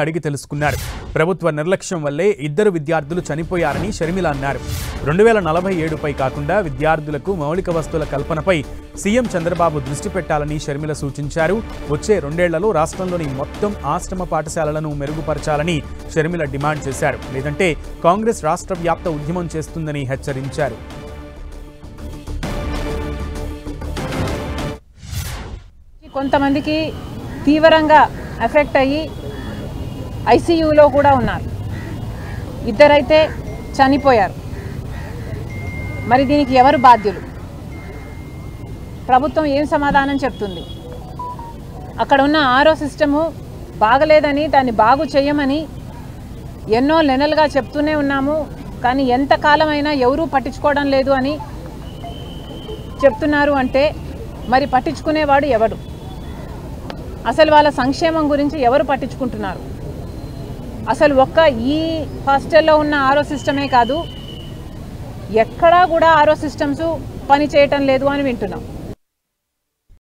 అడిగి తెలుసుకున్నారు. ప్రభుత్వ నిర్లక్ష్యం వల్లే ఇద్దరు విద్యార్థులు చనిపోయారని షర్మిల అన్నారు. 2047పై కాకుండా విద్యార్థులకు మౌలిక వస్తువుల కల్పనపై సీఎం చంద్రబాబు దృష్టి పెట్టాలని షర్మిల సూచించారు. వచ్చే 2 ఏళ్లలో రాష్ట్రంలోని మొత్తం ఆశ్రమ పాఠశాలలను మెరుగుపరచాలని షర్మిల డిమాండ్ చేశారు. లేదంటే కాంగ్రెస్ రాష్ట్ర వ్యాప్త ఉద్యమం చేస్తుందని హెచ్చరించారు. కొంతమందికి తీవ్రంగా ఎఫెక్ట్ అయ్యి ఐసీయూలో కూడా ఉన్నారు. ఇద్దరైతే చనిపోయారు. మరి దీనికి ఎవరు బాధ్యులు? ప్రభుత్వం ఏం సమాధానం చెప్తుంది? అక్కడ ఉన్న ఆరో సిస్టము బాగలేదని, దాన్ని బాగు చేయమని ఎన్నో నెలలుగా చెప్తూనే ఉన్నాము. కానీ ఎంతకాలమైనా ఎవరూ పట్టించుకోవడం లేదు అని చెప్తున్నారు. అంటే మరి పట్టించుకునేవాడు ఎవడు? అసలు వాళ్ళ సంక్షేమం గురించి ఎవరు పట్టించుకుంటున్నారు? అసలు ఒక్క ఈ హాస్టల్లో ఉన్న ఆరో సిస్టమే కాదు, ఎక్కడా కూడా ఆరో సిస్టమ్స్ పని చేయటం లేదు అని వింటున్నాం.